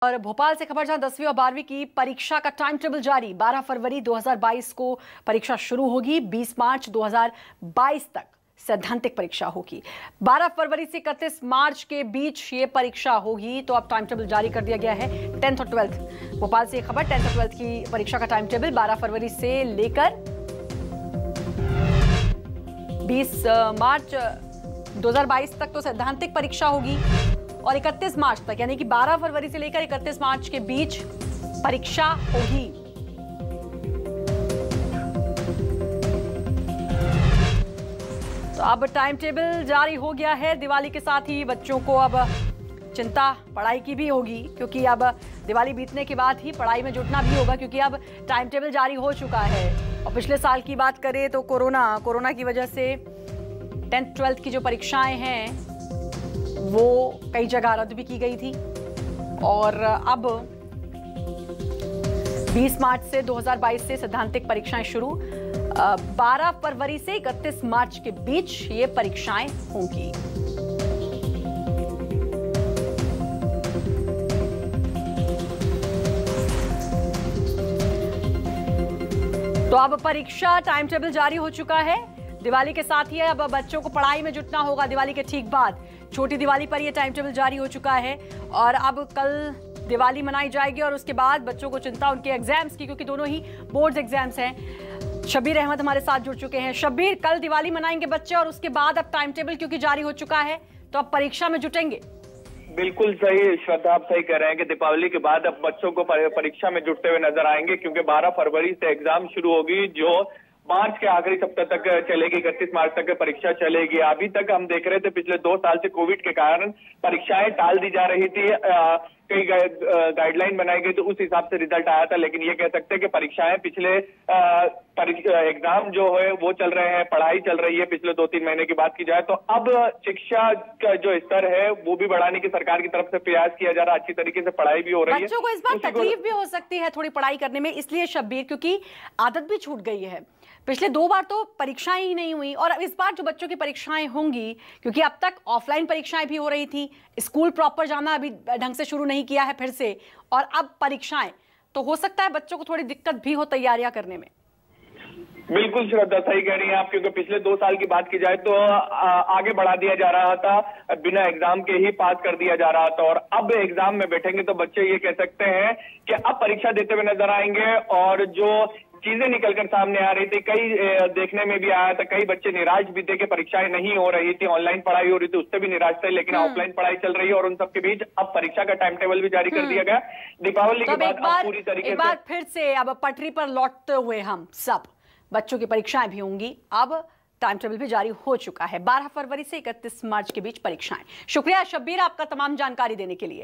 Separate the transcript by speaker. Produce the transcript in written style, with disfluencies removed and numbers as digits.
Speaker 1: और भोपाल से खबर, जहां 10वीं और 12वीं की परीक्षा का टाइम टेबल जारी। 12 फरवरी 2022 को परीक्षा शुरू होगी। 20 मार्च 2022 तक सैद्धांतिक परीक्षा होगी। 12 फरवरी से 31 मार्च के बीच ये परीक्षा होगी। तो अब टाइम टेबल जारी कर दिया गया है 10th और 12th। भोपाल से खबर, 10th और 12th की परीक्षा का टाइम टेबल 12 फरवरी से लेकर 20 मार्च 2022 तक तो सैद्धांतिक परीक्षा होगी और 31 मार्च तक, यानी कि 12 फरवरी से लेकर 31 मार्च के बीच परीक्षा होगी। तो अब टाइम टेबल जारी हो गया है। दिवाली के साथ ही बच्चों को अब चिंता पढ़ाई की भी होगी, क्योंकि अब दिवाली बीतने के बाद ही पढ़ाई में जुटना भी होगा, क्योंकि अब टाइम टेबल जारी हो चुका है। और पिछले साल की बात करें तो कोरोना की वजह से 10th 12th की जो परीक्षाएं हैं वो कई जगह रद्द भी की गई थी। और अब 20 मार्च से 2022 से सैद्धांतिक परीक्षाएं शुरू। 12 फरवरी से 31 मार्च के बीच ये परीक्षाएं होंगी। तो अब परीक्षा टाइम टेबल जारी हो चुका है। दिवाली के साथ ही अब बच्चों को पढ़ाई में जुटना होगा। दिवाली के ठीक बाद छोटी दिवाली पर यह टाइम टेबल जारी हो चुका है और अब कल दिवाली मनाई जाएगी और उसके बाद बच्चों को चिंता उनके एग्जाम्स की, क्योंकि दोनों ही बोर्ड्स एग्जाम्स हैं। शब्बीर अहमद हमारे साथ जुड़ चुके हैं। शब्बीर, कल दिवाली मनाएंगे बच्चे और उसके बाद अब टाइम टेबल क्योंकि जारी हो चुका है तो अब परीक्षा में जुटेंगे।
Speaker 2: बिल्कुल सही श्रद्धा, आप सही कह रहे हैं कि दीपावली के बाद अब बच्चों को परीक्षा में जुटते हुए नजर आएंगे, क्योंकि 12 फरवरी से एग्जाम शुरू होगी जो मार्च के आखिरी सप्ताह तक चलेगी। 31 मार्च तक परीक्षा चलेगी। अभी तक हम देख रहे थे पिछले 2 साल से कोविड के कारण परीक्षाएं टाल दी जा रही थी। कई गाइडलाइन बनाई गई तो उस हिसाब से रिजल्ट आया था, लेकिन ये कह सकते हैं कि परीक्षाएं पिछले एग्जाम जो है वो चल रहे हैं, पढ़ाई चल रही है पिछले 2-3 महीने की बात की जाए तो अब शिक्षा का जो स्तर है वो भी बढ़ाने की सरकार की तरफ से प्रयास किया जा रहा है। अच्छी तरीके से पढ़ाई भी हो रही है।
Speaker 1: बच्चों को इस बार तकलीफ भी हो सकती है थोड़ी पढ़ाई करने में, इसलिए शब्बीर, क्योंकि आदत भी छूट गई है। पिछले 2 बार तो परीक्षाएं ही नहीं हुई और अब इस बार जो बच्चों की परीक्षाएं होंगी, क्योंकि अब तक ऑफलाइन परीक्षाएं भी हो रही थी, स्कूल प्रॉपर जाना अभी ढंग से शुरू नहीं किया है फिर से, और अब परीक्षाएं, तो हो सकता है बच्चों को थोड़ी दिक्कत भी हो तैयारियां करने में।
Speaker 2: बिल्कुल श्रद्धा, सही कह रही हैं आप, क्योंकि पिछले 2 साल की बात की जाए तो आगे बढ़ा दिया जा रहा था, बिना एग्जाम के ही पास कर दिया जा रहा था और अब एग्जाम में बैठेंगे तो बच्चे ये कह सकते हैं कि अब परीक्षा देते हुए नजर आएंगे। और जो चीजें निकलकर सामने आ रही थी, कई देखने में भी आया था, कई बच्चे निराश भी थे कि परीक्षाएं नहीं हो रही थी, ऑनलाइन पढ़ाई हो रही थी उससे भी निराश थे, लेकिन ऑफलाइन पढ़ाई चल रही है और उन सबके बीच अब परीक्षा का टाइम टेबल भी जारी कर दिया गया। दीपावली के बाद अब पूरी तरीके से
Speaker 1: एक बार फिर से अब पटरी पर लौटते हुए हम सब, बच्चों की परीक्षाएं भी होंगी। अब टाइम टेबल भी जारी हो चुका है। 12 फरवरी से 31 मार्च के बीच परीक्षाएं। शुक्रिया शब्बीर आपका तमाम जानकारी देने के लिए।